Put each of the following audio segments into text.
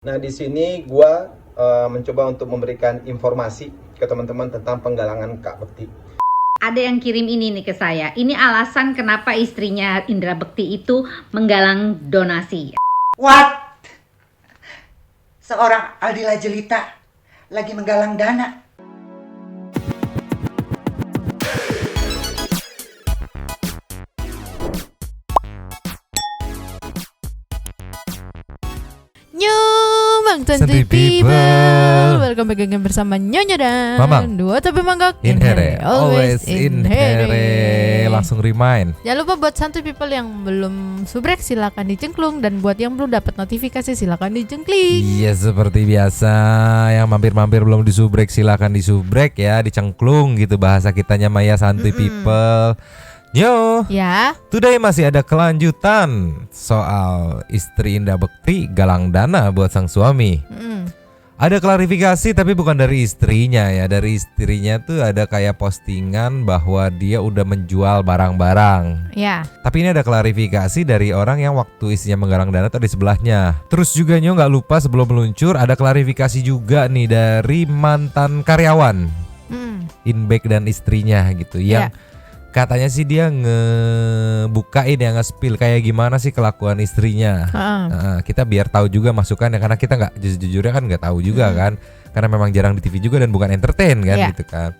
Nah, di sini gua mencoba untuk memberikan informasi ke teman-teman tentang penggalangan Kak Bekti. Ada yang kirim ini nih ke saya. Ini alasan kenapa istrinya Indra Bekti itu menggalang donasi. What? Seorang Aldila Jelita lagi menggalang dana. Bang Santuy People, welcome back again bersama Nyonya dan Mamang. Dua Tapi Mangkok In here, always in here. Langsung remind. Jangan lupa buat Santuy People yang belum subrek silakan dicengklung, dan buat yang belum dapat notifikasi silakan dicengklik. Iya, seperti biasa. Yang mampir-mampir belum disubrek silakan disubrek ya, dicengklung gitu bahasa kitanya Maya Santuy People. Yo, Ya, today masih ada kelanjutan soal istri Indra Bekti galang dana buat sang suami. Ada klarifikasi tapi bukan dari istrinya ya. Dari istrinya tuh ada kayak postingan bahwa dia udah menjual barang-barang. ya. Tapi ini ada klarifikasi dari orang yang waktu istrinya menggalang dana tuh di sebelahnya. Terus juga Nyo nggak lupa sebelum meluncur ada klarifikasi juga nih dari mantan karyawan Inback dan istrinya gitu yang katanya sih dia ngebukain ya, nge-spill kayak gimana sih kelakuan istrinya. Nah, kita biar tahu juga masukannya karena kita nggak jujurnya kan nggak tahu juga kan, karena memang jarang di TV juga dan bukan entertain kan gitu kan.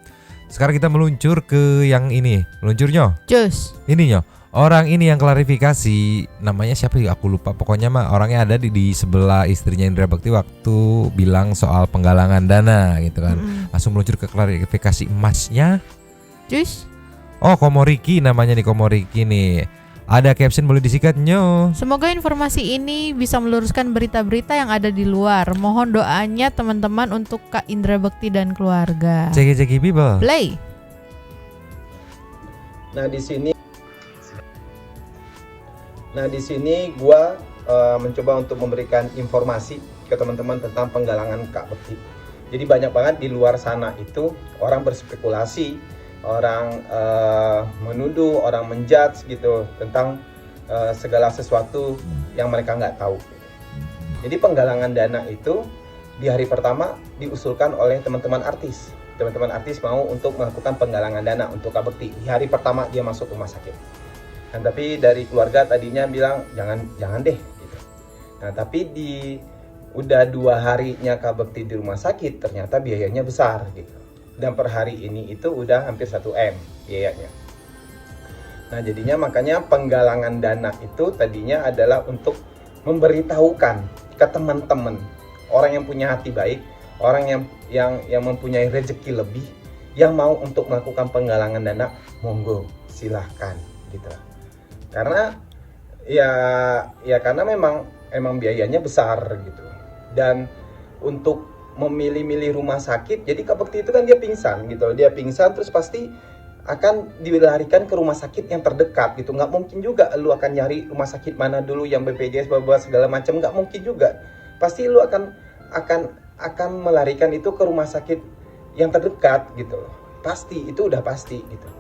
Sekarang kita meluncur ke yang ini, meluncurnya Cus. ini Nyo. Orang ini yang klarifikasi namanya siapa ya aku lupa, pokoknya mah orangnya ada di sebelah istrinya Indra Bekti waktu bilang soal penggalangan dana gitu kan. Langsung meluncur ke klarifikasi emasnya. Cus. Oh, Komoriki namanya nih, Komoriki nih. Ada caption boleh disikat Nyo. Semoga informasi ini bisa meluruskan berita-berita yang ada di luar. Mohon doanya teman-teman untuk Kak Indra Bekti dan keluarga. Ceki people. Play. Nah, di sini gua mencoba untuk memberikan informasi ke teman-teman tentang penggalangan Kak Bekti. Jadi banyak banget di luar sana itu orang berspekulasi, orang menuduh, orang menjudge gitu tentang segala sesuatu yang mereka nggak tahu. Jadi penggalangan dana itu di hari pertama diusulkan oleh teman-teman artis. Teman-teman artis mau untuk melakukan penggalangan dana untuk Kak Bekti. Di hari pertama dia masuk rumah sakit. Nah, tapi dari keluarga tadinya bilang jangan deh gitu. Nah, tapi udah 2 harinya Kak Bekti di rumah sakit ternyata biayanya besar gitu. Dan per hari ini itu udah hampir 1 M biayanya. Nah, jadinya makanya penggalangan dana itu tadinya adalah untuk memberitahukan ke teman-teman, orang yang punya hati baik, orang yang mempunyai rezeki lebih, yang mau untuk melakukan penggalangan dana, monggo silahkan gitu. Karena karena memang biayanya besar gitu. Dan untuk memilih-milih rumah sakit, jadi Kak Bekti itu kan dia pingsan gitu, dia pingsan terus pasti akan dilarikan ke rumah sakit yang terdekat gitu. Nggak mungkin juga lu akan nyari rumah sakit mana dulu yang BPJS segala macam, nggak mungkin juga. Pasti lu akan melarikan itu ke rumah sakit yang terdekat gitu, pasti itu udah pasti gitu.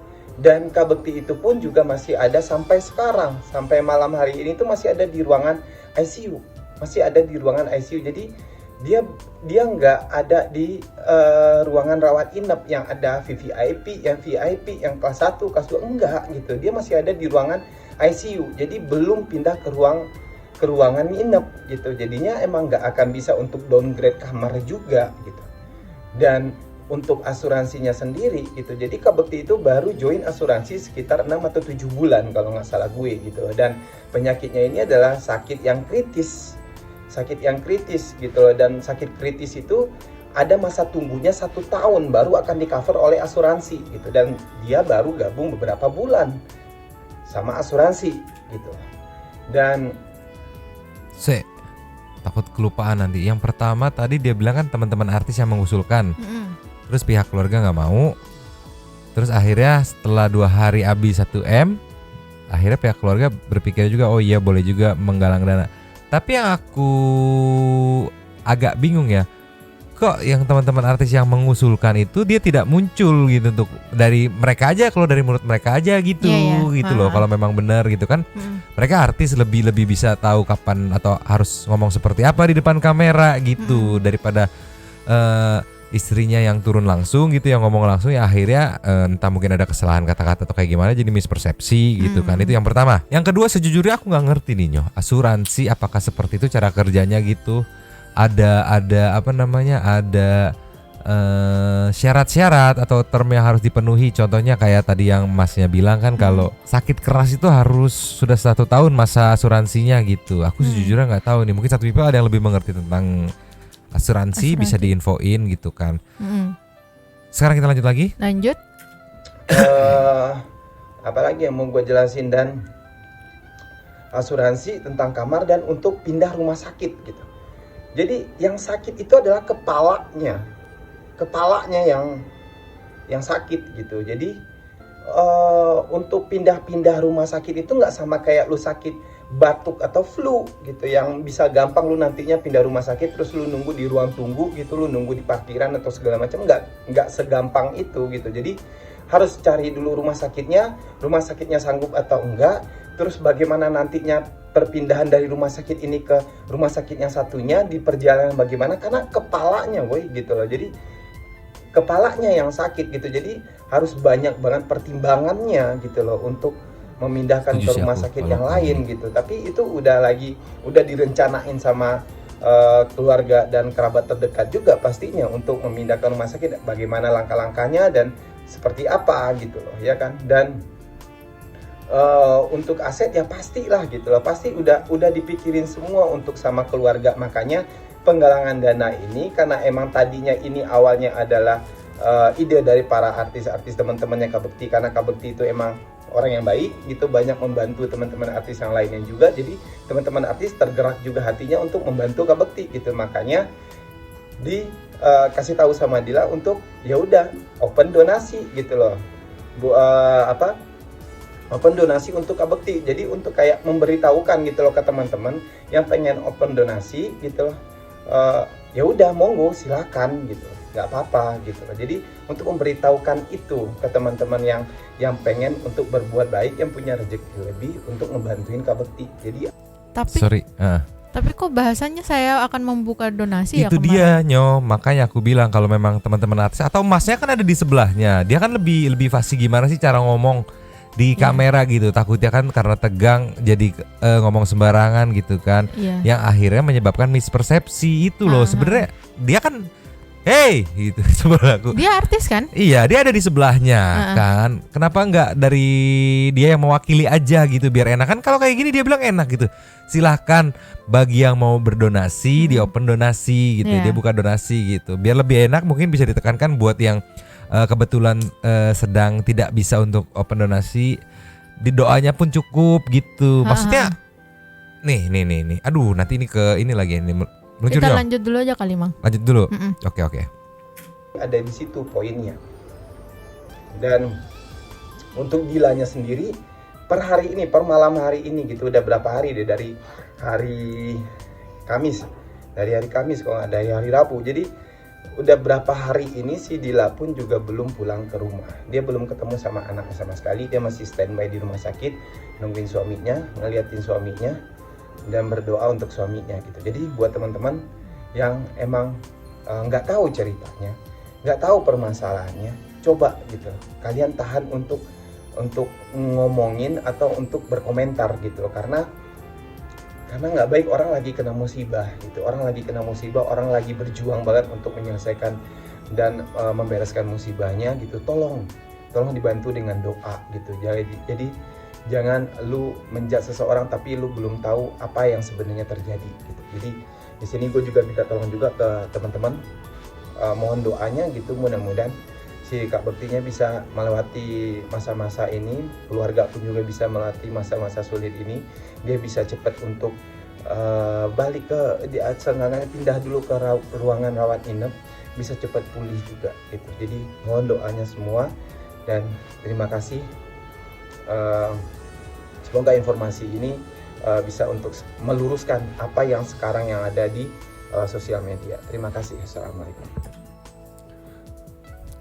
Dan Kak Bekti itu pun juga masih ada sampai sekarang, sampai malam hari ini tuh masih ada di ruangan ICU, jadi dia nggak ada di ruangan rawat inap yang ada VIP, yang kelas 1, kelas 2, enggak gitu. Dia masih ada di ruangan ICU. Jadi belum pindah ke ruangan inap gitu. Jadinya emang nggak akan bisa untuk downgrade kamar juga gitu. Dan untuk asuransinya sendiri gitu. Jadi Kak Bekti itu baru join asuransi sekitar 6 atau 7 bulan kalau nggak salah gue gitu. Dan penyakitnya ini adalah sakit yang kritis gitu loh. Dan sakit kritis itu ada masa tunggunya 1 tahun baru akan di cover oleh asuransi gitu. Dan dia baru gabung beberapa bulan sama asuransi gitu. Dan takut kelupaan nanti. Yang pertama tadi dia bilang kan teman-teman artis yang mengusulkan. Terus pihak keluarga nggak mau. Terus akhirnya setelah 2 hari habis 1 M, akhirnya pihak keluarga berpikir juga, oh iya boleh juga menggalang dana. Tapi yang aku agak bingung ya, kok yang teman-teman artis yang mengusulkan itu dia tidak muncul gitu untuk dari mereka aja, kalau dari mulut mereka aja gitu, gitu loh. Kalau memang benar gitu kan, mereka artis lebih bisa tahu kapan atau harus ngomong seperti apa di depan kamera gitu daripada istrinya yang turun langsung gitu, yang ngomong langsung ya akhirnya entah mungkin ada kesalahan kata-kata atau kayak gimana jadi mispersepsi gitu kan. Itu yang pertama. Yang kedua, sejujurnya aku nggak ngerti nih Nyo, asuransi apakah seperti itu cara kerjanya gitu? Ada apa namanya, ada syarat-syarat atau term yang harus dipenuhi. Contohnya kayak tadi yang masnya bilang kan, kalau sakit keras itu harus sudah 1 tahun masa asuransinya gitu. Aku sejujurnya nggak tahu nih, mungkin satu people ada yang lebih mengerti tentang asuransi. Bisa diinfoin gitu kan. Sekarang kita lanjut lagi. Lanjut. Apalagi yang mau gue jelasin, dan asuransi tentang kamar dan untuk pindah rumah sakit gitu. Jadi yang sakit itu adalah kepalanya yang sakit gitu. Jadi untuk pindah-pindah rumah sakit itu nggak sama kayak lu sakit batuk atau flu gitu, yang bisa gampang lu nantinya pindah rumah sakit terus lu nunggu di ruang tunggu gitu, lu nunggu di parkiran atau segala macam. Nggak segampang itu gitu. Jadi harus cari dulu rumah sakitnya sanggup atau enggak, terus bagaimana nantinya perpindahan dari rumah sakit ini ke rumah sakit yang satunya, di perjalanan bagaimana, karena kepalanya gitu loh. Jadi kepalanya yang sakit gitu, jadi harus banyak banget pertimbangannya gitu loh untuk memindahkan ke rumah sakit yang lain gitu. Tapi itu udah direncanain sama keluarga dan kerabat terdekat juga pastinya untuk memindahkan rumah sakit, bagaimana langkah-langkahnya dan seperti apa gitu loh ya kan. Dan untuk aset ya pastilah gitu loh, pasti udah dipikirin semua untuk sama keluarga. Makanya penggalangan dana ini, karena emang tadinya ini awalnya adalah ide dari para artis-artis teman-temannya Kak Bekti, karena Kak Bekti itu emang orang yang baik gitu, banyak membantu teman-teman artis yang lainnya juga. Jadi teman-teman artis tergerak juga hatinya untuk membantu Kak Bekti gitu. Makanya dikasih tahu sama Dila untuk ya udah open donasi gitu loh. Open donasi untuk Kak Bekti. Jadi untuk kayak memberitahukan gitu loh ke teman-teman yang pengen open donasi gitu loh. Ya udah monggo silakan gitu, nggak apa-apa gitu loh. Jadi untuk memberitahukan itu ke teman-teman yang pengen untuk berbuat baik, yang punya rezeki lebih untuk ngebantuin Kak Bekti. Jadi Tapi kok bahasanya saya akan membuka donasi itu dia Nyo, makanya aku bilang kalau memang teman-teman artis atau masnya kan ada di sebelahnya, dia kan lebih fasih gimana sih cara ngomong di kamera gitu. Takutnya kan karena tegang jadi ngomong sembarangan gitu kan, yang akhirnya menyebabkan mispersepsi itu loh. Sebenarnya dia kan gitu sebelah aku. Dia artis kan? Iya, dia ada di sebelahnya kan. Kenapa nggak dari dia yang mewakili aja gitu biar enak kan? Kalau kayak gini dia bilang enak gitu. Silahkan bagi yang mau berdonasi di open donasi gitu. Dia buka donasi gitu. Biar lebih enak, mungkin bisa ditekankan buat yang kebetulan sedang tidak bisa untuk open donasi, di doanya pun cukup gitu. Maksudnya nih. Aduh, nanti ini ke ini lagi ini. Kita lanjut dulu aja kali, Mang. Lanjut dulu. Oke. Ada di situ poinnya. Dan untuk Dilanya sendiri per malam hari ini gitu, udah berapa hari deh, dari hari Kamis. Dari hari Kamis kalau nggak dari hari Rabu. Jadi udah berapa hari ini si Dila pun juga belum pulang ke rumah. Dia belum ketemu sama anaknya sama sekali. Dia masih standby di rumah sakit nungguin suaminya, ngeliatin suaminya dan berdoa untuk suaminya gitu. Jadi buat teman-teman yang emang nggak tahu ceritanya, nggak tahu permasalahannya, coba gitu kalian tahan untuk ngomongin atau untuk berkomentar gitu loh. Karena nggak baik, orang lagi kena musibah gitu, orang lagi berjuang banget untuk menyelesaikan dan membereskan musibahnya gitu. Tolong dibantu dengan doa gitu. Jadi jangan lu menjudge seseorang tapi lu belum tahu apa yang sebenarnya terjadi gitu. Jadi di sini gue juga minta tolong juga ke teman-teman, mohon doanya gitu, mudah-mudahan si Kak Bektinya bisa melewati masa-masa ini, keluarga pun juga bisa melewati masa-masa sulit ini. Dia bisa cepat untuk balik ke seenggaknya pindah dulu ke ruangan rawat inap, bisa cepat pulih juga gitu. Jadi mohon doanya semua dan terima kasih. Semoga informasi ini bisa untuk meluruskan apa yang sekarang yang ada di sosial media. Terima kasih. Assalamualaikum.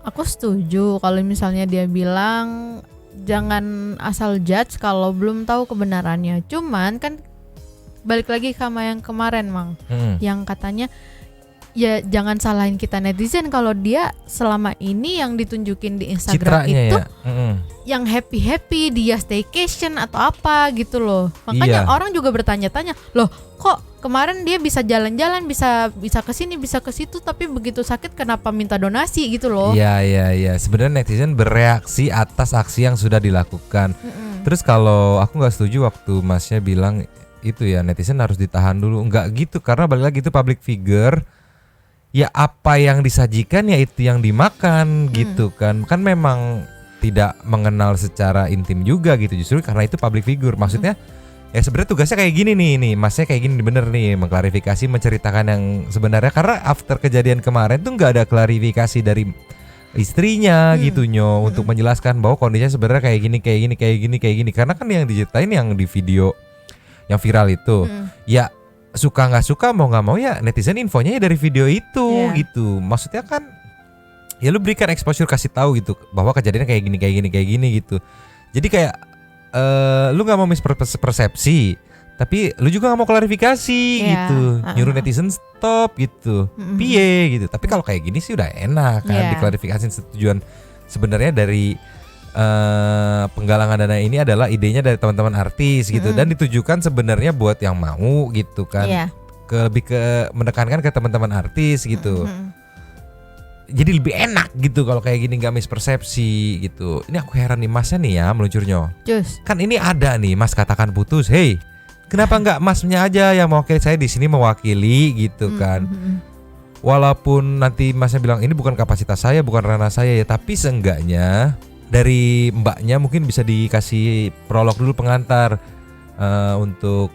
Aku setuju kalau misalnya dia bilang jangan asal judge kalau belum tahu kebenarannya. Cuman kan balik lagi sama yang kemarin, Mang, yang katanya ya jangan salahin kita netizen kalau dia selama ini yang ditunjukin di Instagram Citranya itu ya. yang happy dia staycation atau apa gitu loh. Makanya Iya. orang juga bertanya-tanya, loh kok kemarin dia bisa jalan-jalan, bisa ke sini, bisa ke situ, tapi begitu sakit kenapa minta donasi gitu loh. Iya. Sebenarnya netizen bereaksi atas aksi yang sudah dilakukan. Terus kalau aku nggak setuju waktu Masnya bilang itu ya netizen harus ditahan dulu. Nggak gitu, karena balik lagi itu public figure. Ya apa yang disajikan ya itu yang dimakan gitu kan. Kan memang tidak mengenal secara intim juga gitu, justru karena itu public figure. Maksudnya ya sebenarnya tugasnya kayak gini nih Masnya kayak gini bener nih, mengklarifikasi, menceritakan yang sebenarnya. Karena after kejadian kemarin tuh nggak ada klarifikasi dari istrinya gitu untuk menjelaskan bahwa kondisinya sebenarnya kayak gini. Karena kan yang diceritain yang di video yang viral itu ya suka nggak suka mau nggak mau ya netizen infonya ya dari video itu gitu. Maksudnya kan ya lu berikan exposure, kasih tahu gitu bahwa kejadiannya kayak gini gitu. Jadi kayak lu nggak mau mispersepsi, tapi lu juga nggak mau klarifikasi gitu, nyuruh netizen stop gitu, piye gitu. Tapi kalau kayak gini sih udah enak kan, diklarifikasi tujuan sebenarnya dari penggalangan dana ini adalah idenya dari teman-teman artis gitu, dan ditujukan sebenarnya buat yang mau gitu kan, lebih ke menekankan ke teman-teman artis gitu. Jadi lebih enak gitu kalau kayak gini nggak mispersepsi gitu. Ini aku heran nih Masnya nih ya meluncurnya. Kan ini ada nih Mas katakan putus, hey kenapa nggak Masnya aja yang mewakili, saya di sini mewakili gitu kan. Walaupun nanti Masnya bilang ini bukan kapasitas saya, bukan ranah saya ya, tapi seenggaknya dari Mbaknya mungkin bisa dikasih prolog dulu, pengantar untuk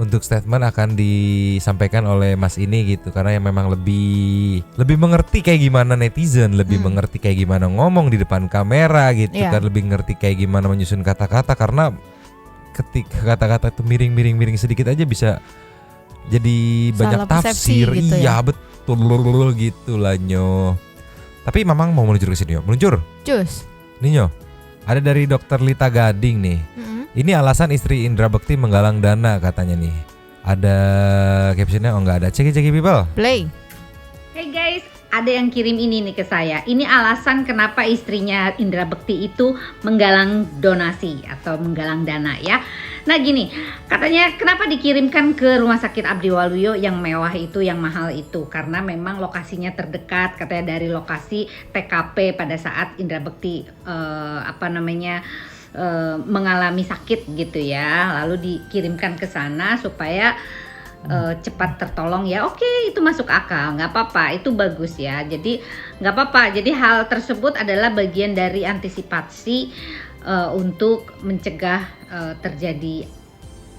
untuk statement akan disampaikan oleh Mas ini gitu, karena yang memang lebih mengerti kayak gimana netizen, lebih mengerti kayak gimana ngomong di depan kamera gitu kan, lebih ngerti kayak gimana menyusun kata-kata, karena ketika kata-kata itu miring sedikit aja bisa jadi banyak tafsir gitu ya. Betul gitu lah Nyo. Tapi Mamang mau meluncur ke sini, meluncur. Nih Nyo, ada dari Dokter Lita Gading nih. Ini alasan istri Indra Bekti menggalang dana katanya nih. Ada captionnya, nggak ada. Ceki people. Play. Hey guys, ada yang kirim ini nih ke saya. Ini alasan kenapa istrinya Indra Bekti itu menggalang donasi atau menggalang dana ya. Nah gini, katanya kenapa dikirimkan ke Rumah Sakit Abdi Waluyo yang mewah itu, yang mahal itu, karena memang lokasinya terdekat, katanya dari lokasi TKP pada saat Indra Bekti mengalami sakit gitu ya, lalu dikirimkan ke sana supaya cepat tertolong ya. Oke, itu masuk akal, nggak apa-apa, itu bagus ya. Jadi nggak apa-apa. Jadi hal tersebut adalah bagian dari antisipasi untuk mencegah terjadi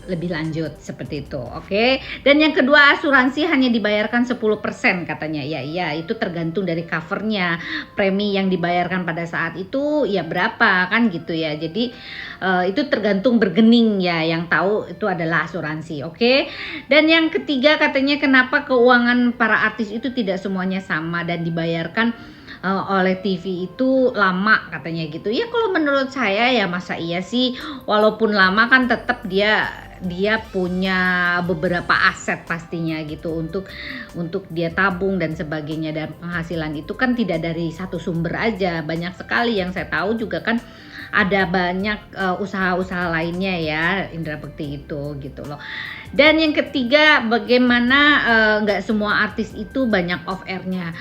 lebih lanjut seperti itu. Oke. Dan yang kedua, asuransi hanya dibayarkan 10% katanya. Ya iya, itu tergantung dari covernya. Premi yang dibayarkan pada saat itu ya berapa kan gitu ya. Jadi itu tergantung bergening ya, yang tahu itu adalah asuransi. Oke. Dan yang ketiga katanya kenapa keuangan para artis itu tidak semuanya sama dan dibayarkan oleh TV itu lama katanya gitu. Ya kalau menurut saya ya masa iya sih, walaupun lama kan tetap dia punya beberapa aset pastinya gitu untuk dia tabung dan sebagainya, dan penghasilan itu kan tidak dari satu sumber aja, banyak sekali. Yang saya tahu juga kan ada banyak usaha-usaha lainnya ya Indra Bekti itu gitu loh. Dan yang ketiga, bagaimana nggak semua artis itu banyak off airnya.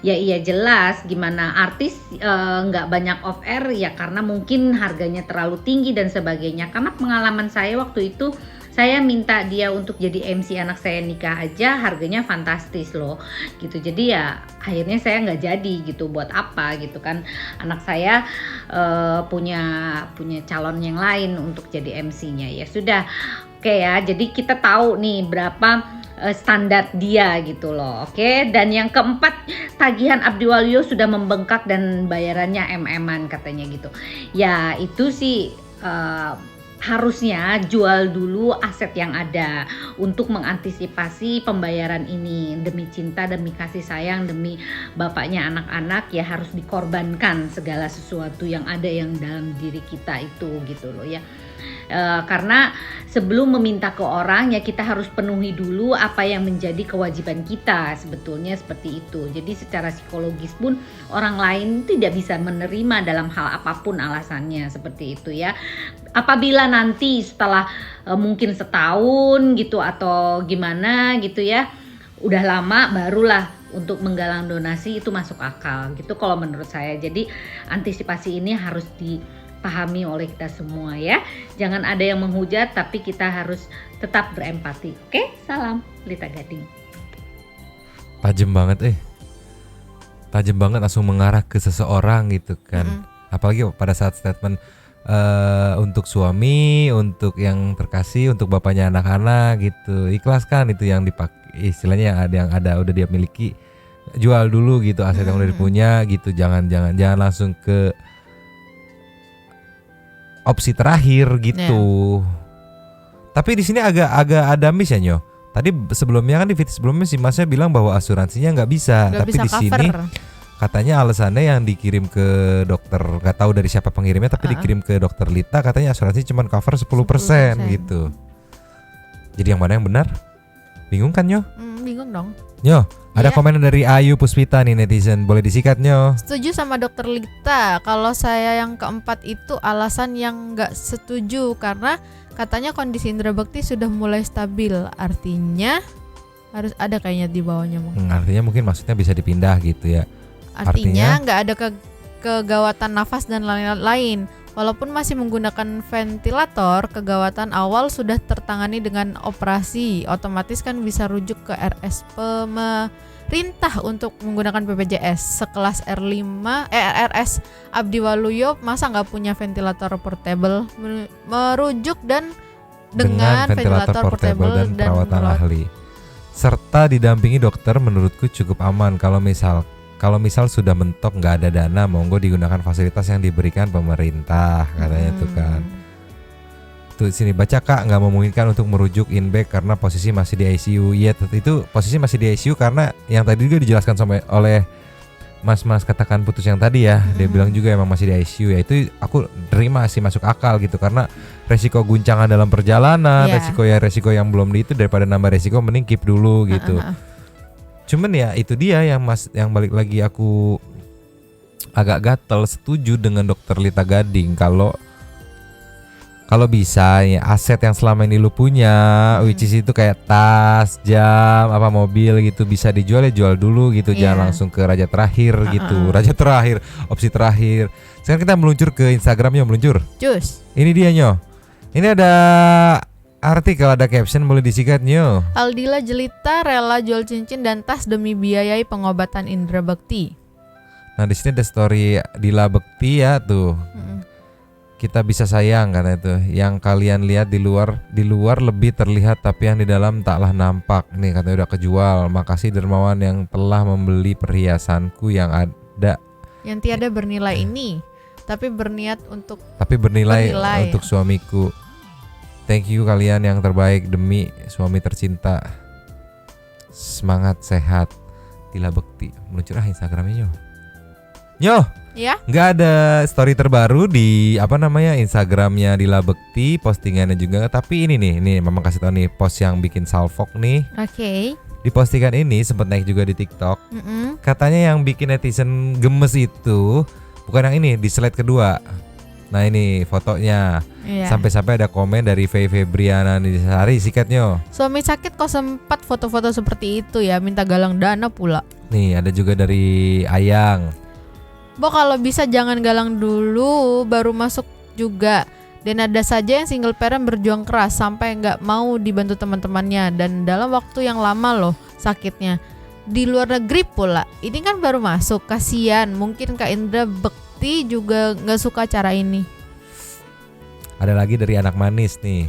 Ya iya jelas, gimana artis nggak banyak off air ya karena mungkin harganya terlalu tinggi dan sebagainya. Karena pengalaman saya waktu itu, saya minta dia untuk jadi MC anak saya nikah aja, harganya fantastis loh gitu. Jadi ya akhirnya saya nggak jadi gitu, buat apa gitu kan. Anak saya punya calon yang lain untuk jadi MC-nya. Ya sudah, oke ya. Jadi kita tahu nih berapa standar dia gitu loh. Oke. Dan yang keempat, tagihan Abdi Waluyo sudah membengkak dan bayarannya MM-an katanya gitu. Ya itu sih harusnya jual dulu aset yang ada untuk mengantisipasi pembayaran ini. Demi cinta, demi kasih sayang, demi bapaknya anak-anak ya harus dikorbankan segala sesuatu yang ada yang dalam diri kita itu gitu loh ya. Karena sebelum meminta ke orang ya kita harus penuhi dulu apa yang menjadi kewajiban kita, sebetulnya seperti itu. Jadi secara psikologis pun orang lain tidak bisa menerima dalam hal apapun alasannya, seperti itu ya. Apabila nanti setelah mungkin setahun gitu atau gimana gitu ya, udah lama barulah untuk menggalang donasi itu masuk akal gitu kalau menurut saya. Jadi antisipasi ini harus dipahami oleh kita semua ya. Jangan ada yang menghujat, tapi kita harus tetap berempati. Oke, salam Lita Gading. Tajem banget Tajem banget, langsung mengarah ke seseorang gitu kan. Apalagi pada saat statement untuk suami, untuk yang terkasih, untuk bapaknya anak-anak gitu. Ikhlaskan itu yang dipakai, istilahnya yang ada udah dia miliki. Jual dulu gitu aset yang udah dipunya gitu. Jangan langsung ke opsi terakhir gitu. Tapi di sini agak ada miss ya Nyo. Tadi sebelumnya kan di video sebelumnya si Masnya bilang bahwa asuransinya nggak bisa. Nggak Tapi bisa di sini katanya alasannya yang dikirim ke dokter, nggak tahu dari siapa pengirimnya, tapi dikirim ke dokter Lita, katanya asuransi cuma cover 10% gitu. Jadi yang mana yang benar? Bingung kan Nyo? Bingung dong. Nyo, ada Iya. komen dari Ayu Puspita nih netizen, boleh disikat Nyo? Setuju sama dokter Lita. Kalau saya yang keempat itu alasan yang nggak setuju karena katanya kondisi indra bekti sudah mulai stabil. Artinya harus ada kayaknya di bawahnya. Artinya mungkin maksudnya bisa dipindah gitu ya. Artinya nggak ada kegawatan nafas dan lain-lain. Walaupun masih menggunakan ventilator, kegawatan awal sudah tertangani dengan operasi. Otomatis kan bisa rujuk ke RS pemerintah untuk menggunakan BPJS. Sekelas RS Abdi Waluyo masa nggak punya ventilator portable, merujuk dan dengan ventilator portable dan perawatan ahli. Serta didampingi dokter menurutku cukup aman. Kalau misal sudah mentok nggak ada dana, monggo digunakan fasilitas yang diberikan pemerintah, katanya tuh kan. Tuh sini baca Kak, nggak memungkinkan untuk merujuk inback karena posisi masih di ICU. Iya, itu posisi masih di ICU karena yang tadi juga dijelaskan oleh Mas katakan putus yang tadi ya. Dia bilang juga emang masih di ICU ya. Itu aku terima sih, masuk akal gitu karena resiko guncangan dalam perjalanan, resiko yang belum itu daripada nambah resiko, mending keep dulu gitu. Cuman ya itu dia yang balik lagi aku agak gatel, setuju dengan dokter Lita Gading kalau bisa ya aset yang selama ini lu punya, which is itu kayak tas, jam, apa mobil gitu, bisa dijual ya jual dulu gitu, jangan langsung ke raja terakhir gitu. Raja terakhir, opsi terakhir. Sekarang kita meluncur ke Instagramnya, meluncur. Cus. Ini dia Nyo. Ini ada artikel, ada caption, boleh disikat Nyo. Aldila Jelita rela jual cincin dan tas demi biayai pengobatan indra bekti. Nah di sini ada story Dila Bekti ya tuh. Kita bisa sayang karena itu. Yang kalian lihat di luar lebih terlihat, tapi yang di dalam taklah nampak. Nih katanya udah kejual. Makasih dermawan yang telah membeli perhiasanku yang ada. Yang tiada bernilai ini, tapi bernilai untuk suamiku. Thank you kalian yang terbaik demi suami tercinta. Semangat sehat. Dila Bekti. Meluncur Instagramnya Nyo. ya. Nggak ada story terbaru di Instagramnya Dila Bekti, postingannya juga. Tapi ini memang kasih tau nih post yang bikin salfok nih. Oke. Di postingan ini sempat naik juga di TikTok. Katanya yang bikin netizen gemes itu bukan yang ini, di slide kedua. Nah ini fotonya. Sampai-sampai ada komen dari Febriana Nisari, sikatnya. Suami sakit kok sempat foto-foto seperti itu ya, minta galang dana pula. Nih ada juga dari Ayang. Bo kalau bisa jangan galang dulu baru masuk juga. Dan ada saja yang single parent berjuang keras sampai nggak mau dibantu teman-temannya dan dalam waktu yang lama loh sakitnya. Di luar negeri pula. Ini kan baru masuk, kasihan. Mungkin Kak Indra Bekti juga nggak suka cara ini. Ada lagi dari anak manis nih.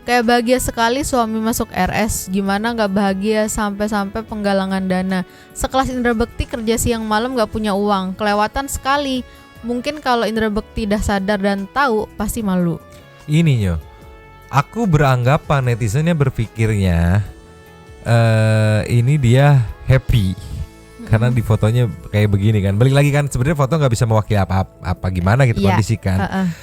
Kayak bahagia sekali suami masuk RS. Gimana gak bahagia sampai-sampai penggalangan dana. Sekelas Indra Bekti kerja siang malam gak punya uang. Kelewatan sekali. Mungkin kalau Indra Bekti dah sadar dan tahu pasti malu. Ini Nyo, Aku beranggapan netizennya berpikirnya ini dia happy karena di fotonya kayak begini kan. Balik lagi kan, sebenarnya foto nggak bisa mewakili apa gimana gitu kondisi kan.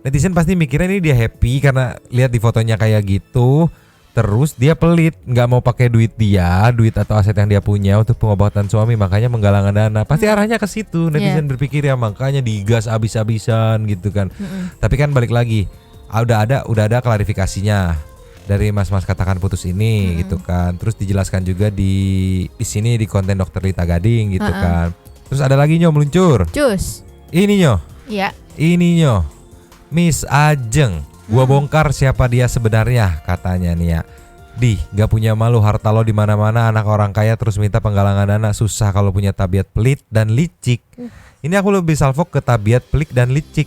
Netizen pasti mikirnya ini dia happy karena lihat di fotonya kayak gitu. Terus dia pelit, nggak mau pakai duit atau aset yang dia punya untuk pengobatan suami, makanya menggalang dana. Pasti arahnya ke situ. Netizen berpikir ya, makanya digas abis-abisan gitu kan. Tapi kan balik lagi, udah ada klarifikasinya dari mas-mas katakan putus ini gitu kan. Terus dijelaskan juga di sini di konten Dokter Lita Gading gitu kan. Terus ada lagi Nyo meluncur. Cus. Ini Nyo. Iya. Ini Nyo. Miss Ajeng. Gua bongkar siapa dia sebenarnya, katanya nih ya. Gak punya malu, harta lo di mana-mana, anak orang kaya terus minta penggalangan dana, susah kalau punya tabiat pelit dan licik. Ini aku lebih salvok ke tabiat pelit dan licik.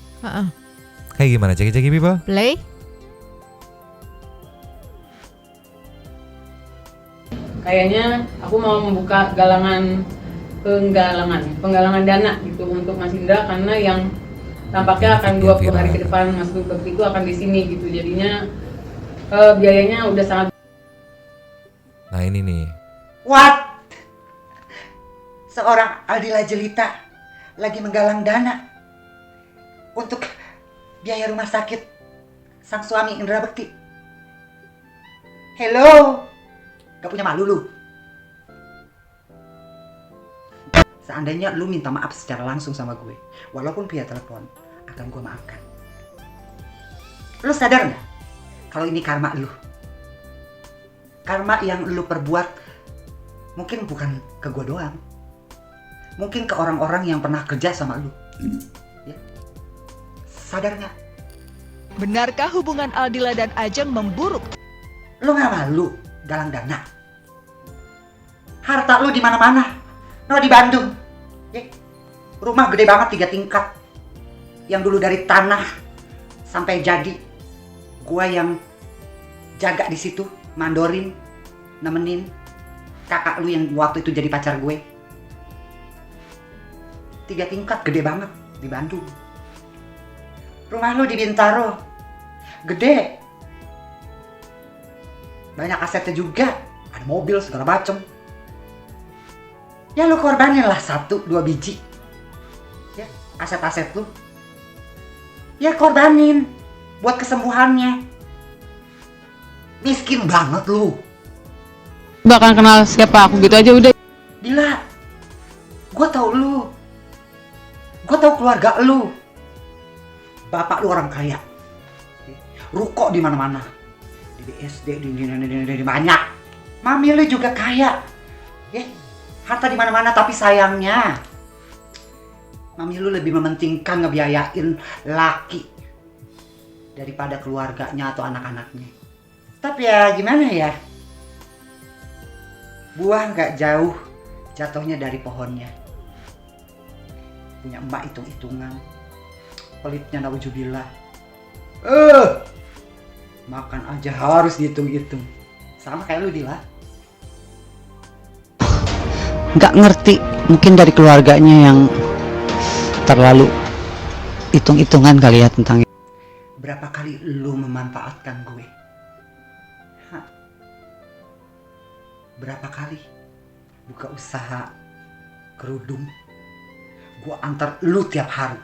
Kayak gimana ceki-ceki people? Play. Kayaknya aku mau membuka penggalangan dana gitu untuk Mas Indra, karena yang tampaknya akan 20 hari ke depan Mas Dubek itu akan di sini gitu. Jadinya biayanya udah sangat. Nah ini nih. What? Seorang Aldila Jelita lagi menggalang dana untuk biaya rumah sakit sang suami Indra Bekti. Hello? Gak punya malu lu? Seandainya lu minta maaf secara langsung sama gue, walaupun via telepon, akan gue maafkan. Lu sadar gak kalau ini karma lu? Karma yang lu perbuat mungkin bukan ke gue doang, mungkin ke orang-orang yang pernah kerja sama lu. Ya? Sadar gak? Benarkah hubungan Aldila dan Ajeng memburuk? Lu gak malu galang dana? Harta lu di mana-mana. No, di Bandung. Rumah gede banget 3 tingkat. Yang dulu dari tanah sampai jadi, gua yang jaga di situ, mandorin, nemenin kakak lu yang waktu itu jadi pacar gue. 3 tingkat gede banget di Bandung. Rumah lu di Bintaro, gede. Banyak asetnya juga, ada mobil segala macem. Ya lu korbanin lah 1-2 biji, ya aset-aset lu. Ya korbanin buat kesembuhannya. Miskin banget lu. Bahkan kenal siapa aku gitu aja udah. Gila. Gue tau lu. Gue tau keluarga lu. Bapak lu orang kaya. Ruko di mana-mana. Di BSD, di banyak. Mami lu juga kaya. Ya. Harta di mana-mana, tapi sayangnya mami lu lebih mementingkan ngebiayain laki daripada keluarganya atau anak-anaknya. Tapi ya gimana ya? Buah nggak jauh jatuhnya dari pohonnya. Punya emak hitung-hitungan, pelitnya nauzubillah. Makan aja harus dihitung-hitung. Sama kayak lu Dila. Nggak ngerti, mungkin dari keluarganya yang terlalu hitung-hitungan kali ya tentang. Berapa kali lu memanfaatkan gue? Hah? Berapa kali buka usaha kerudung, gue antar lu tiap hari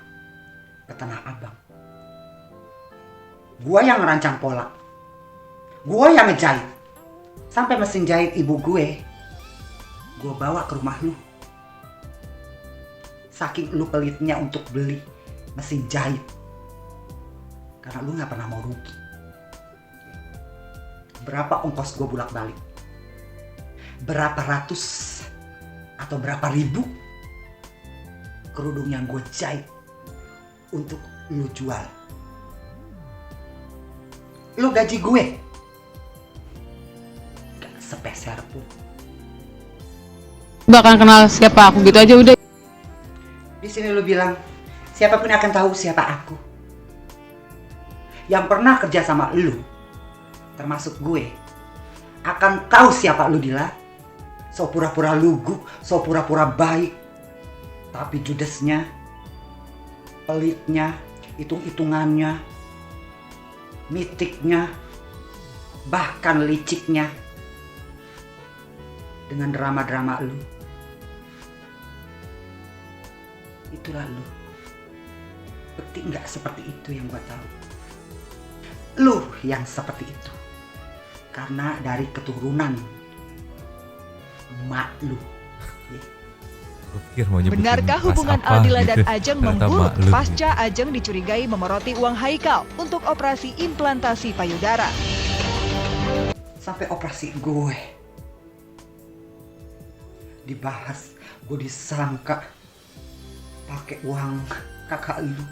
ke Tanah Abang. Gue yang ngerancang pola, gue yang ngejahit, sampai mesin jahit ibu gue bawa ke rumah lu. Saking lu pelitnya untuk beli mesin jahit, karena lu gak pernah mau rugi. Berapa ongkos gue bolak balik? Berapa ratus atau berapa ribu kerudung yang gue jahit untuk lu jual? Lu gaji gue gak sepeser pun. Bahkan kenal siapa aku gitu aja udah. Di sini lu bilang siapapun akan tahu siapa aku. Yang pernah kerja sama lu, termasuk gue, akan tahu siapa lu Dila. So pura-pura lugu, so pura-pura baik, tapi judesnya, pelitnya, hitung-hitungannya, mitiknya, bahkan liciknya dengan drama-drama lu. Itulah lu. Bekti nggak seperti itu yang gua tahu. Lu yang seperti itu karena dari keturunan emak lu. Gue pikir mau nyebutin Benarkah ras hubungan apa Aldila dan gitu. Ajeng Ternyata memburuk maklum. pasca Ajeng dicurigai memeroti uang Haikal untuk operasi implantasi payudara? Sampai operasi gue dibahas, gue disangka pakai uang kakak lu.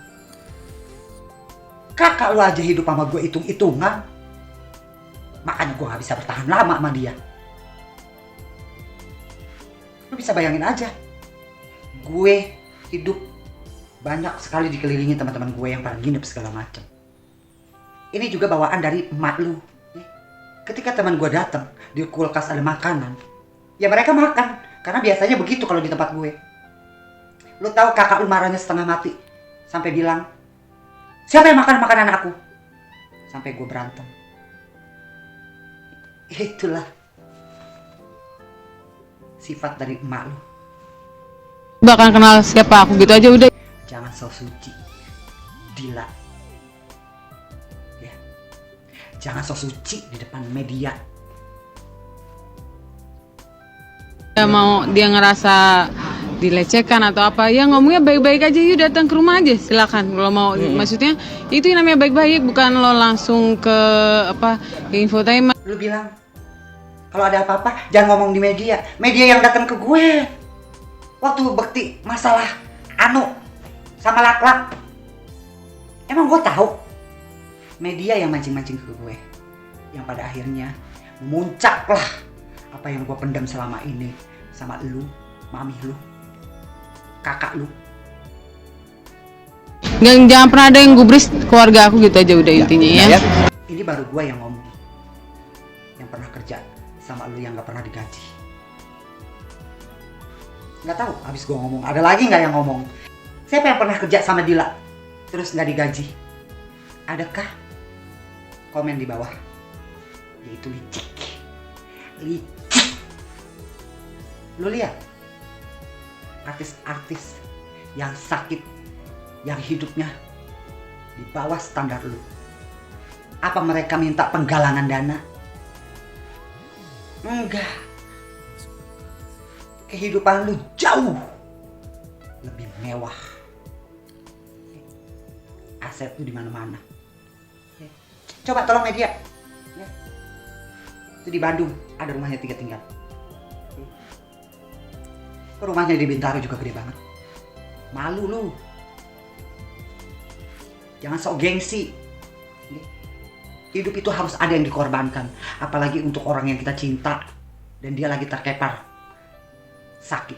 Kakak lu aja hidup sama gue hitung-hitungan, makanya gue gak bisa bertahan lama sama dia. Lu bisa bayangin aja, gue hidup banyak sekali dikelilingi teman-teman gue yang pada nginep segala macam. Ini juga bawaan dari emak lu. Ketika teman gue datang, di kulkas ada makanan, ya mereka makan, karena biasanya begitu kalau di tempat gue. Lu tahu kakak lu marahnya setengah mati, sampai bilang, siapa yang makan makanan aku? Sampai gue berantem. Itulah sifat dari emak lu. Bahkan kenal siapa aku gitu aja udah. Jangan so suci, Dila. Ya. Jangan so suci di depan media. Ya mau dia ngerasa dilecehkan atau apa, ya ngomongnya baik-baik aja, yuk datang ke rumah aja silakan. Kalau mau maksudnya itu yang namanya baik-baik, bukan lo langsung ke infotainment. Lu bilang kalau ada apa-apa jangan ngomong di media. Media yang datang ke gue waktu Bekti masalah Anu sama Lak-Lak. Emang gue tahu media yang mancing-mancing ke gue, yang pada akhirnya memuncaklah apa yang gue pendam selama ini sama lu, mami lu, kakak lu. Jangan pernah ada yang gubris keluarga aku gitu aja udah intinya ya. Ini baru gue yang ngomong, yang pernah kerja sama lu yang gak pernah digaji. Gak tahu abis gue ngomong ada lagi gak yang ngomong? Siapa yang pernah kerja sama Dila terus gak digaji? Adakah? Komen di bawah. Yaitu licik. Licik. Lu lihat artis-artis yang sakit, yang hidupnya di bawah standar lu. Apa mereka minta penggalangan dana? Enggak. Kehidupan lu jauh lebih mewah. Aset lu di mana-mana. Coba tolong media. Itu di Bandung ada rumahnya 3 tingkat. Rumahnya di Bintaro juga gede banget. Malu lu. Jangan sok gengsi. Hidup itu harus ada yang dikorbankan. Apalagi untuk orang yang kita cinta dan dia lagi terkepar sakit.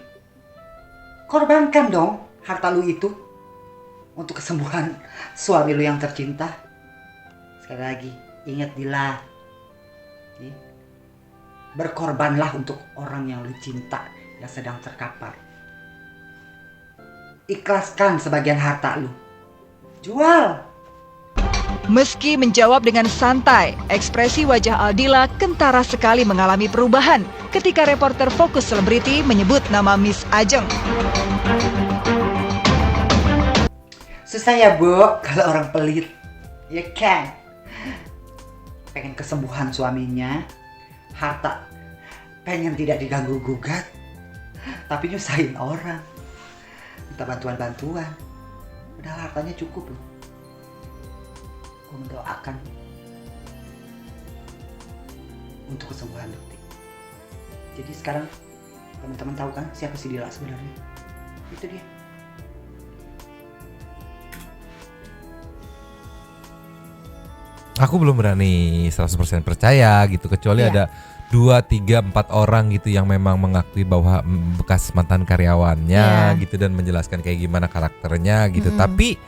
Korbankan dong harta lu itu untuk kesembuhan suami lu yang tercinta. Sekali lagi, ingat Dila. Berkorbanlah untuk orang yang lu cinta yang sedang terkapar. Ikhlaskan sebagian harta lu. Jual. Meski menjawab dengan santai, ekspresi wajah Aldila kentara sekali mengalami perubahan ketika reporter Fokus Selebriti menyebut nama Miss Ajeng. Susah ya Bu kalau orang pelit. Ya kan? Pengen kesembuhan suaminya, harta pengen tidak diganggu gugat, tapi nyusahin orang, minta bantuan-bantuan. Padahal hartanya cukup loh. Gue mendoakan untuk kesembuhan Bekti. Jadi sekarang teman-teman tahu kan siapa si Dila sebenarnya? Itu dia. Aku belum berani 100% percaya gitu, kecuali Iya. ada 2, 3, 4 orang gitu yang memang mengakui bahwa bekas mantan karyawannya Iya. gitu dan menjelaskan kayak gimana karakternya gitu. Tapi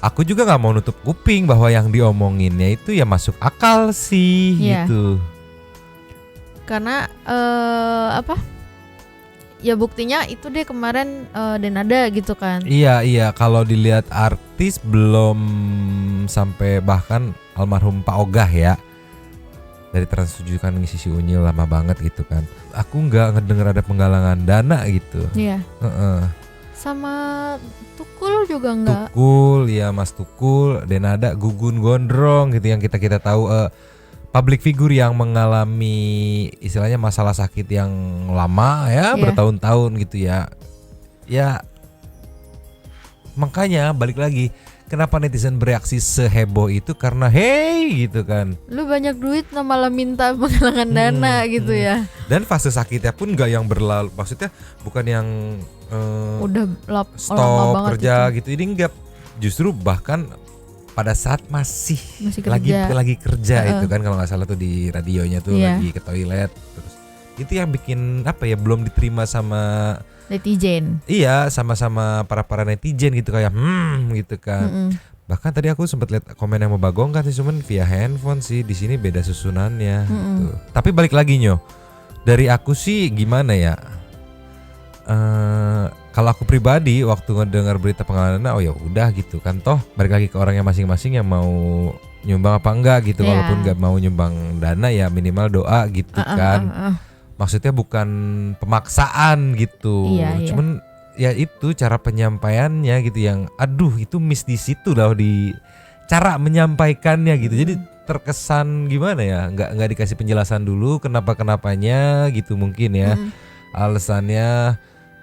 aku juga nggak mau nutup kuping bahwa yang diomonginnya itu ya masuk akal sih Iya. gitu. Karena apa? Ya buktinya itu deh kemarin dan ada gitu kan. Iya, kalau dilihat artis belum sampai bahkan almarhum Pak Ogah ya. dari Trans 7 kan ngisi si Unyil lama banget gitu kan. Aku nggak ngedenger ada penggalangan dana gitu. Iya. Heeh. Sama Tukul juga enggak. Tukul ya, Mas Tukul, dan ada Gugun Gondrong gitu yang kita tahu public figure yang mengalami istilahnya masalah sakit yang lama ya, bertahun-tahun gitu ya. Ya makanya balik lagi, kenapa netizen bereaksi seheboh itu karena hey gitu kan. Lu banyak duit nah malah minta penggalangan dana gitu ya. Dan fase sakitnya pun gak yang berlalu, maksudnya bukan yang udah stop lama banget kerja itu. gitu. Ini enggak, justru bahkan pada saat masih kerja. lagi kerja itu kan, kalau nggak salah tuh di radionya tuh lagi ke toilet terus. Itu yang bikin apa ya, belum diterima sama netizen. Iya, sama para netizen gitu kayak gitu kan. Bahkan tadi aku sempat lihat komen yang mau Bagong kan sih, cuman via handphone sih, di sini beda susunannya gitu. Tapi balik lagi Nyo, dari aku sih gimana ya? Kalau aku pribadi waktu ngedengar berita penggalangan dana, oh ya udah gitu kan, toh balik lagi ke orangnya masing-masing yang mau nyumbang apa enggak gitu. Walaupun nggak mau nyumbang dana ya minimal doa gitu kan. Maksudnya bukan pemaksaan gitu. Cuman ya itu cara penyampaiannya gitu yang aduh itu miss di situ loh, di cara menyampaikannya gitu. Jadi terkesan gimana ya, nggak dikasih penjelasan dulu kenapanya gitu mungkin ya. Alasannya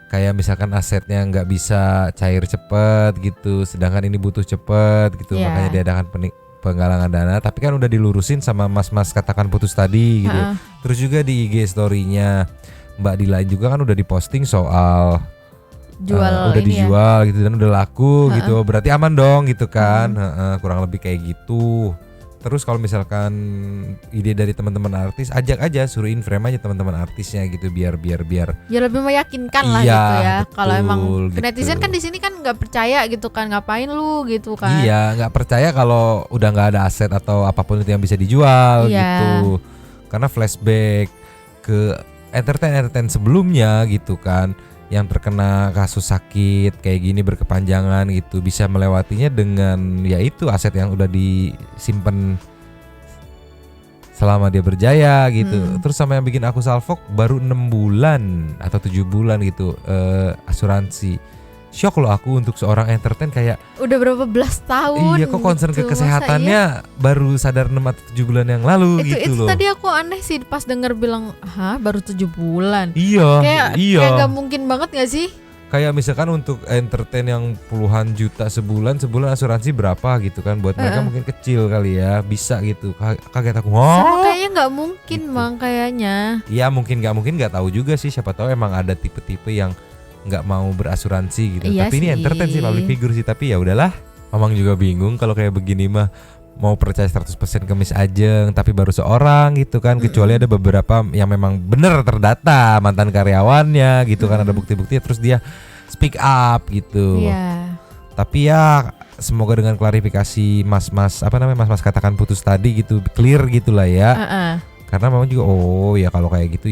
kayak misalkan asetnya nggak bisa cair cepet gitu, sedangkan ini butuh cepet gitu, makanya diadakan penggalangan dana. Tapi kan udah dilurusin sama mas-mas katakan putus tadi gitu. Terus juga di IG story-nya Mbak Dila juga kan udah diposting soal udah dijual gitu dan udah laku gitu, berarti aman dong gitu kan. Kurang lebih kayak gitu. Terus kalau misalkan ide dari teman-teman artis, ajak aja, suruhin frame aja teman-teman artisnya gitu, biar ya lebih meyakinkan lah gitu ya. Kalau emang gitu. netizen kan di sini kan nggak percaya gitu kan, ngapain lu gitu kan. Iya, nggak percaya kalau udah nggak ada aset atau apapun itu yang bisa dijual gitu. Karena flashback ke entertain sebelumnya gitu kan, yang terkena kasus sakit kayak gini berkepanjangan gitu, bisa melewatinya dengan yaitu aset yang udah disimpan selama dia berjaya gitu. Terus sama yang bikin aku salfok, baru 6 bulan atau 7 bulan gitu asuransi. Shock loh aku untuk seorang entertain, kayak udah berapa belas tahun. Iya, kok concern gitu. ke kesehatannya baru sadar 6 atau 7 bulan yang lalu gitu itu loh. Tadi aku aneh sih pas denger bilang, baru 7 bulan. Iya. Kayak gak mungkin banget gak sih? Kayak misalkan untuk entertain yang puluhan juta sebulan asuransi berapa gitu kan, buat mereka mungkin kecil kali ya, bisa gitu. Kaget aku. Kayaknya nggak mungkin gitu. Mang kayaknya. Iya, mungkin nggak tahu juga sih, siapa tahu emang ada tipe-tipe yang nggak mau berasuransi gitu. Iya tapi sih. Ini entertain sih, public figure sih, tapi ya udahlah. Mamang juga bingung kalau kayak begini mah, mau percaya 100% ke Miss Ajeng tapi baru seorang gitu kan. Kecuali ada beberapa yang memang bener terdata mantan karyawannya gitu kan, ada bukti-bukti terus dia speak up gitu. Tapi ya semoga dengan klarifikasi mas-mas katakan putus tadi gitu, clear gitulah ya. Karena memang juga ya kalau kayak gitu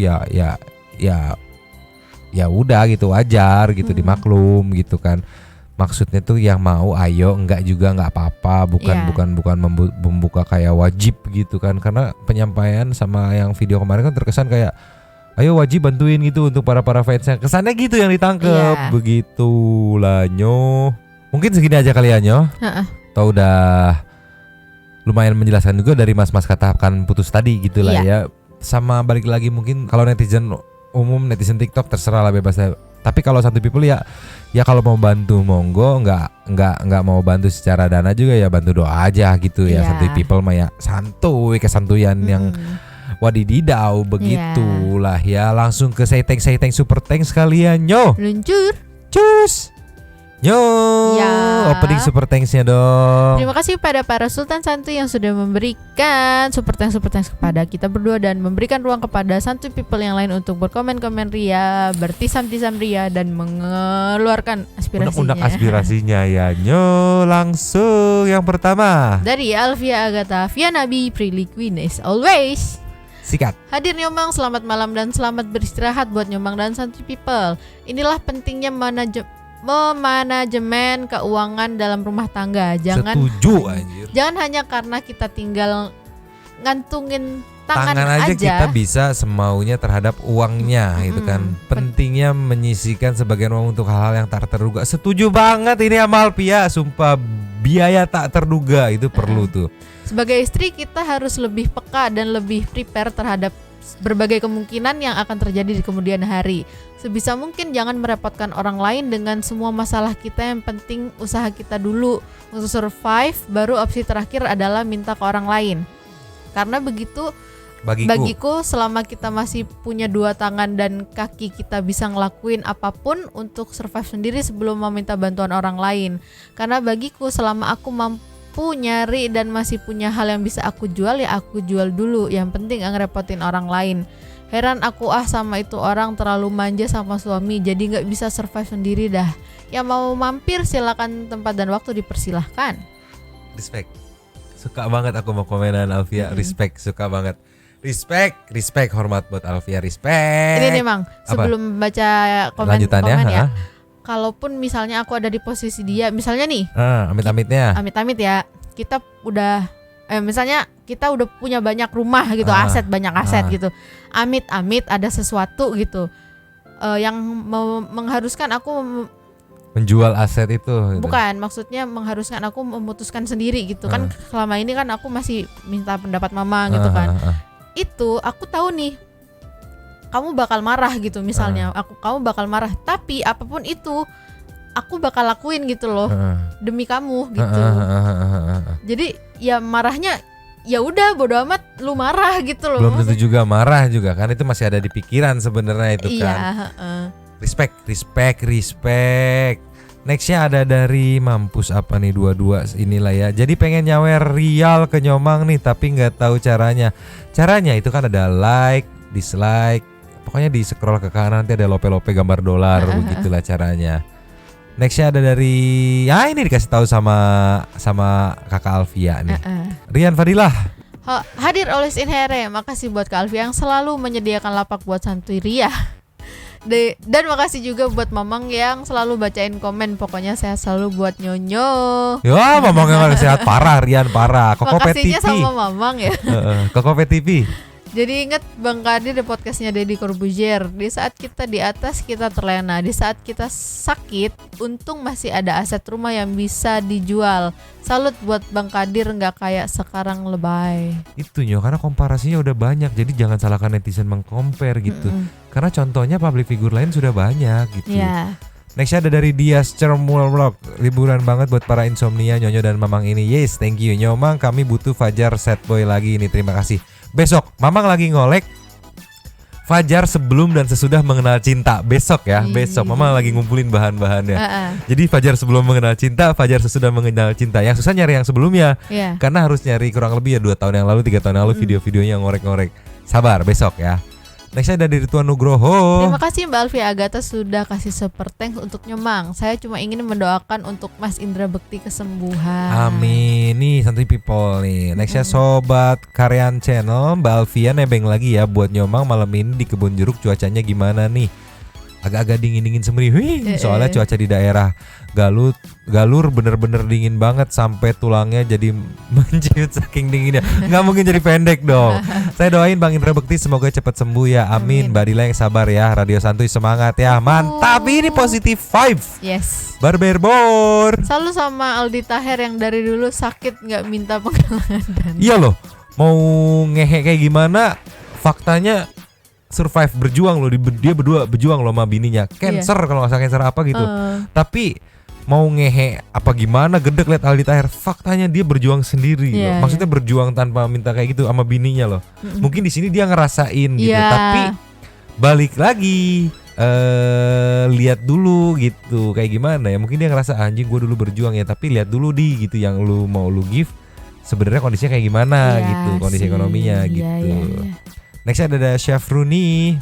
ya udah gitu, wajar gitu, dimaklum gitu kan. Maksudnya tuh yang mau ayo, enggak juga enggak apa-apa, bukan membuka kayak wajib gitu kan. Karena penyampaian sama yang video kemarin kan terkesan kayak ayo wajib bantuin gitu untuk para fansnya. Kesannya gitu yang ditangkep. Begitulah Nyo. Mungkin segini aja kali ya Nyo. Atau udah lumayan menjelaskan juga dari mas-mas katakan putus tadi gitu lah ya. Sama balik lagi mungkin kalau netizen umum, netizen TikTok terserah lah, bebas lah. Tapi kalau Santuy People ya kalau mau bantu monggo, nggak mau bantu secara dana juga ya bantu doa aja gitu ya. Santuy People mah ya santuy, kesantuyan yang wadididau begitulah ya. Langsung ke say thanks super thanks sekalian Nyo. Luncur. Cus. Nyo. Opening super thanks-nya dong. Terima kasih pada para Sultan Santuy yang sudah memberikan super thanks kepada kita berdua dan memberikan ruang kepada Santuy People yang lain untuk berkomen-komen ria, bertisam-tisam ria dan mengeluarkan aspirasinya. Undang aspirasinya ya Nyo. Langsung yang pertama dari Alvia Agatha, Via Nabi, Prilly Queen as always. Sikat. Hadir Nyomang, selamat malam dan selamat beristirahat buat Nyomang dan Santuy People. Inilah pentingnya manajemen keuangan dalam rumah tangga. Setuju anjir. Jangan hanya karena kita tinggal ngantungin tangan aja aja. kita bisa semaunya terhadap uangnya gitu kan. Pentingnya menyisihkan sebagian uang untuk hal-hal yang tak terduga. Setuju banget ini sama Alfia, sumpah biaya tak terduga itu perlu tuh. Sebagai istri kita harus lebih peka dan lebih prepare terhadap berbagai kemungkinan yang akan terjadi di kemudian hari. Sebisa mungkin jangan merepotkan orang lain dengan semua masalah kita, yang penting usaha kita dulu untuk survive, baru opsi terakhir adalah minta ke orang lain. Karena begitu bagiku selama kita masih punya dua tangan dan kaki, kita bisa ngelakuin apapun untuk survive sendiri sebelum meminta bantuan orang lain. Karena bagiku selama aku mampu nyari dan masih punya hal yang bisa aku jual, ya aku jual dulu. Yang penting gak ngerepotin orang lain. Heran aku sama itu orang terlalu manja sama suami, jadi gak bisa survive sendiri dah. Yang mau mampir silakan, tempat dan waktu dipersilahkan. Respect. Suka banget aku mau komenan Alfia. Respect, suka banget. Respect, hormat buat Alfia, respect. Ini nih Mang, sebelum baca komen ya. Kalaupun misalnya aku ada di posisi dia, misalnya nih, amit-amit ya, kita udah misalnya kita udah punya banyak rumah gitu, banyak aset gitu. Amit-amit ada sesuatu gitu yang mengharuskan aku menjual aset itu gitu. Bukan, maksudnya mengharuskan aku memutuskan sendiri gitu. Kan selama ini kan aku masih minta pendapat mama gitu kan. Itu aku tahu nih kamu bakal marah gitu misalnya. Kamu bakal marah, tapi apapun itu aku bakal lakuin gitu loh. Demi kamu gitu. Jadi ya marahnya ya udah bodo amat, lu marah gitu loh. Belum tentu juga marah juga kan, itu masih ada di pikiran sebenarnya itu kan. Respect. Nextnya ada dari mampus apa nih, dua inilah ya. Jadi pengen nyawer Rial ke Nyomang nih, tapi nggak tahu caranya. Caranya itu kan ada like, dislike, pokoknya di scroll ke kanan nanti ada lope-lope gambar dolar, begitulah caranya. Nextnya ada dari ini dikasih tahu sama kakak Alfia nih. Rian Fadilah. Hadir always in here. Makasih buat Kak Alfia yang selalu menyediakan lapak buat santuy Ria. Dan makasih juga buat Mamang yang selalu bacain komen. Pokoknya sehat selalu buat Nyonyo. Ya Mamang yang sehat parah, Rian parah. Kokopet TV. Makasihnya sama Mamang ya. Kokopet TV. Jadi ingat Bang Kadir di podcastnya Deddy Corbuzier, di saat kita di atas kita terlena, di saat kita sakit untung masih ada aset rumah yang bisa dijual. Salut buat Bang Kadir, nggak kayak sekarang lebay. Itu karena komparasinya udah banyak, jadi jangan salahkan netizen mengcompare gitu. Karena contohnya public figure lain sudah banyak gitu. Nextnya ada dari Dias Cermul Vlog. Liburan banget buat para insomnia, Nyonyo dan Mamang ini. Yes, thank you Nyomang, kami butuh Fajar Sad Boy lagi ini, terima kasih. Besok Mamang lagi ngolek Fajar sebelum dan sesudah mengenal cinta. Besok ya, besok Mamang lagi ngumpulin bahan-bahannya. Jadi Fajar sebelum mengenal cinta, Fajar sesudah mengenal cinta. Yang susah nyari yang sebelumnya, karena harus nyari kurang lebih ya 2 tahun yang lalu, 3 tahun yang lalu video-videonya ngorek-ngorek. Sabar, besok ya. Nextnya ada dari Tuan Nugroho. Terima kasih Mbak Alfia Agatha sudah kasih super thanks untuk Nyomang. Saya cuma ingin mendoakan untuk Mas Indra Bekti kesembuhan. Amin. Nih santuy people nih. Nextnya Sobat Karyan Channel, Mbak Alfia nebeng lagi ya buat Nyomang malam ini di Kebun Jeruk. Cuacanya gimana nih? Agak-agak dingin-dingin semerih. Soalnya cuaca di daerah Galur bener-bener dingin banget sampai tulangnya jadi menciut saking dinginnya. Nggak mungkin jadi pendek dong. Saya doain Bang Indra Bekti semoga cepat sembuh ya. Amin. Mbak Dila yang sabar ya. Radio Santuy semangat ya. Mantap, ini positif vibes. Yes. Barberbor. Selalu sama Aldi Taher yang dari dulu sakit nggak minta penggalangan. Iya loh. Mau ngehe kayak gimana? Faktanya survive, berjuang loh, dia berdua berjuang loh sama bininya. Cancer kalau nggak salah, cancer apa gitu. Tapi mau ngehe apa gimana, gedek liat Aldi Taher. Faktanya dia berjuang sendiri loh. Maksudnya berjuang tanpa minta kayak gitu sama bininya loh. Mungkin di sini dia ngerasain gitu, tapi balik lagi lihat dulu gitu kayak gimana ya. Mungkin dia ngerasa anjing gue dulu berjuang ya, tapi lihat dulu gitu yang lu mau lu give sebenarnya kondisinya kayak gimana gitu, kondisi ekonominya gitu. Next ada Chef Rooney.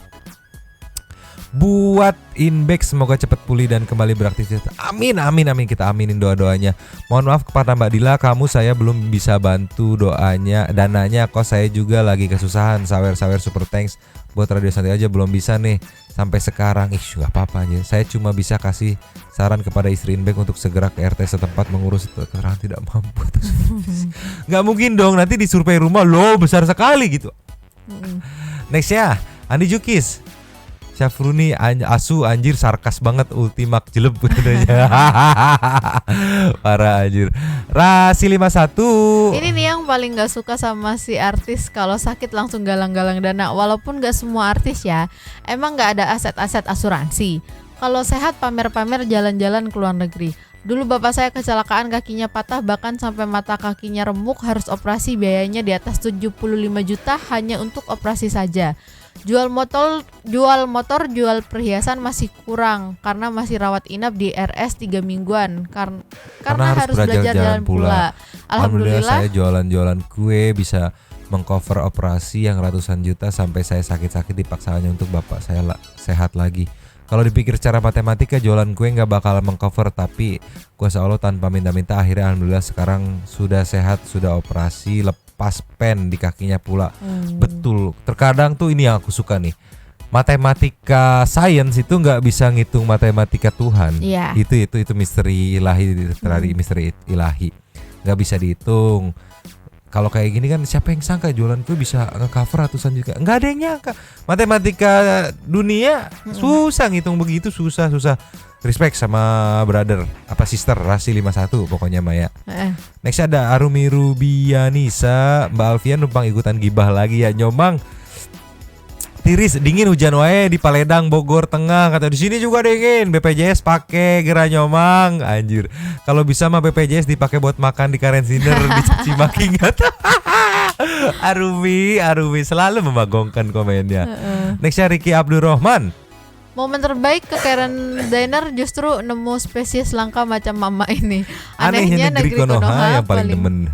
Buat Inbex semoga cepat pulih dan kembali beraktivitas. Amin. Kita aminin doa-doanya. Mohon maaf kepada Mbak Dila, saya belum bisa bantu dananya. Kok saya juga lagi kesusahan. Sawer super thanks. Buat Radio Santuy aja belum bisa nih sampai sekarang. Gak apa-apa aja. Saya cuma bisa kasih saran kepada istri Inbex untuk segera ke RT setempat mengurus keterangan tidak mampu. Gak mungkin dong nanti di survei rumah lo besar sekali gitu. Nextnya Andi Jukis, Syafruni asu anjir sarkas banget ultimak jeleb katanya. Parah anjir. Rasi 51. Ini nih yang paling gak suka sama si artis, kalau sakit langsung galang-galang dana. Walaupun gak semua artis ya, emang gak ada aset-aset asuransi. Kalau sehat pamer-pamer jalan-jalan ke luar negeri. Dulu bapak saya kecelakaan, kakinya patah, bahkan sampai mata kakinya remuk, harus operasi, biayanya di atas 75 juta hanya untuk operasi saja. Jual motor, jual perhiasan masih kurang karena masih rawat inap di RS 3 mingguan karena harus belajar jalan pula. Alhamdulillah saya jualan kue bisa mengcover operasi yang ratusan juta sampai saya sakit-sakit dipaksa hanya untuk bapak saya sehat lagi. Kalau dipikir secara matematika jualan kue nggak bakal mengcover, tapi kuasa Allah tanpa minta-minta akhirnya alhamdulillah sekarang sudah sehat, sudah operasi, lepas pen di kakinya pula. Betul. Terkadang tuh ini yang aku suka nih. Matematika sains itu nggak bisa ngitung matematika Tuhan. Iya. Itu misteri ilahi, misteri ilahi. Nggak bisa dihitung. Kalau kayak gini kan siapa yang sangka jualan kue bisa nge-cover ratusan juta? Nggak ada yang nyangka. Matematika dunia susah ngitung begitu, susah. Respect sama brother sister Rasi 51 pokoknya Maya. Next ada Arumi Rubianisa, Mbak Alfian numpang ikutan gibah lagi ya nyomang. Tiris dingin hujan wae di Paledang Bogor Tengah, kata di sini juga dingin. BPJS pakai gerak nyomang anjir. Kalau bisa mah BPJS dipakai buat makan di Karen Dinner dicaci maki ingat. Arumi selalu memagongkan komennya. Nextnya Ricky Abdurrahman. Momen terbaik ke Karen Diner justru nemu spesies langka macam mama ini. Anehnya negeri Konoha yang paling demen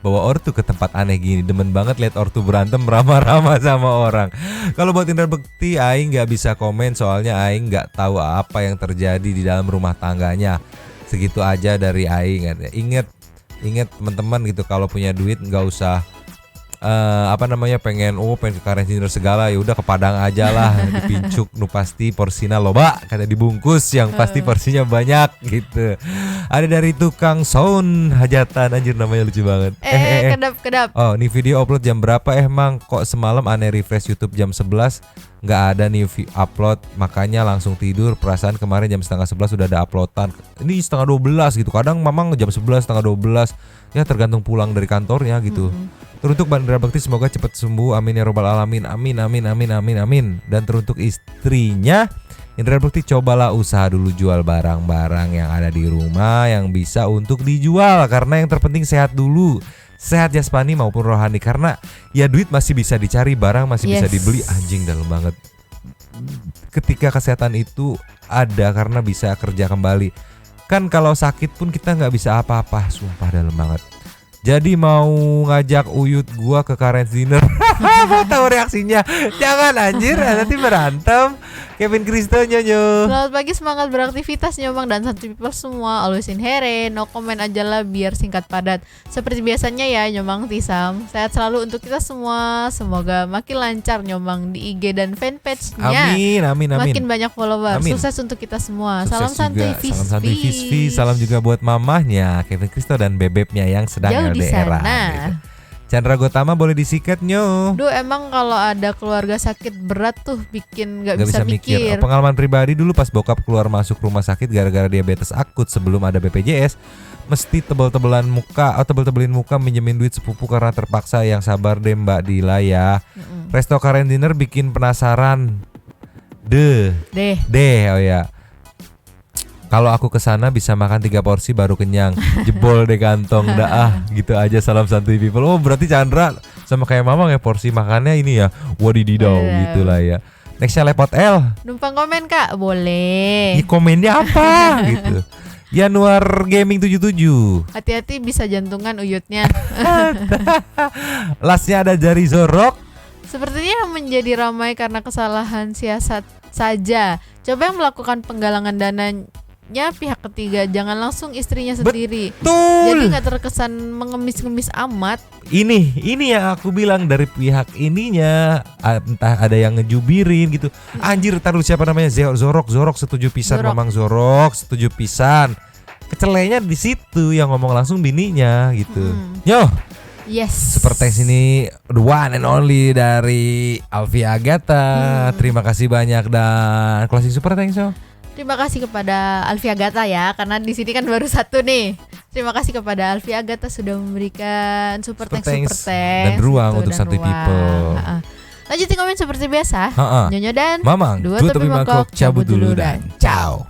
bawa ortu ke tempat aneh gini. Demen banget lihat ortu berantem ramah-ramah sama orang. Kalau buat Indra Bekti, Aing nggak bisa komen soalnya Aing nggak tahu apa yang terjadi di dalam rumah tangganya. Segitu aja dari Aing. Ingat teman-teman gitu, kalau punya duit nggak usah pengen ke Karen Dinner segala, ya udah ke Padang aja lah, dipincuk nu pasti porsina loba, kada dibungkus yang pasti porsinya banyak gitu. Ada dari tukang sound hajatan, anjir namanya lucu banget. Kedap. Oh, nih video upload jam berapa Mang? Kok semalam aneh refresh YouTube jam 11 nggak ada nih upload, makanya langsung tidur. Perasaan kemarin jam setengah 11 sudah ada uploadan. Ini setengah 12 gitu. Kadang memang jam 11 setengah 12 ya, tergantung pulang dari kantornya gitu. Teruntuk Bandara Bakti semoga cepat sembuh, amin ya robbal alamin, amin. Dan teruntuk istrinya Indra Bakti, cobalah usaha dulu jual barang-barang yang ada di rumah yang bisa untuk dijual, karena yang terpenting sehat dulu, sehat jasmani maupun rohani, karena ya duit masih bisa dicari, barang masih bisa dibeli. Anjing dalam banget. Ketika kesehatan itu ada karena bisa kerja kembali. Kan kalau sakit pun kita nggak bisa apa-apa, sumpah dalam banget. Jadi mau ngajak Uyut gua ke Karen Dinner. Tahu reaksinya. Jangan anjir, nanti berantem. Kevin Kristo nyonyo. Selamat pagi, semangat beraktivitas nyomang dan santai people semua. Always in here, no comment aja lah biar singkat padat. Seperti biasanya ya nyomang Tisam. Sehat selalu untuk kita semua. Semoga makin lancar nyomang di IG dan fanpage-nya. Amin. Makin banyak follower. Amin. Sukses untuk kita semua. Sukses Salam santai Fisfi. Salam juga buat mamahnya Kevin Kristo dan bebeknya yang sedang jauh di LDR. sana. Gitu. Chandra Gotama boleh disikat nyo. Duh, emang kalau ada keluarga sakit berat tuh bikin gak bisa mikir. Pengalaman pribadi dulu pas bokap keluar masuk rumah sakit gara-gara diabetes akut sebelum ada BPJS, mesti tebel-tebelin muka minjemin duit sepupu karena terpaksa. Yang sabar deh Mbak Dila ya. Resto Karen Dinner bikin penasaran. Deh. Oh ya. Kalau aku kesana bisa makan 3 porsi baru kenyang. Jebol deh kantong dah gitu aja. Salam santuy people. Oh berarti Chandra sama kayak Mamang ya, porsi makannya ini ya wadididau gitulah ya. Nextnya Lepot L. Numpang komen kak, boleh. Komennya apa gitu. Januar Gaming 77. Hati-hati bisa jantungan Uyutnya. Lastnya ada Jari Zorok. Sepertinya menjadi ramai karena kesalahan siasat saja. Coba yang melakukan penggalangan dananya pihak ketiga, jangan langsung istrinya sendiri. Betul. Jadi nggak terkesan mengemis-ngemis amat. Ini yang aku bilang dari pihak ininya, entah ada yang ngejubirin gitu. Anjir, taruh siapa namanya Zorok setuju pisan, Mamang Zorok setuju pisan. Kecelenya di situ yang ngomong langsung bininya gitu. Yo, Yes. Super thanks ini the one and only dari Alfi Agatha. Terima kasih banyak dan closing super thanks yo. Terima kasih kepada Alfi Agatha ya, karena di sini kan baru satu nih. Terima kasih kepada Alfi Agatha sudah memberikan super thanks dan ruang gitu, untuk dan Santuy ruang. People. Lanjutin komen seperti biasa. Ha-ha. Nyonya dan Mamang, dua dua topi topi mangkok mangkok cabut dulu dan ciao.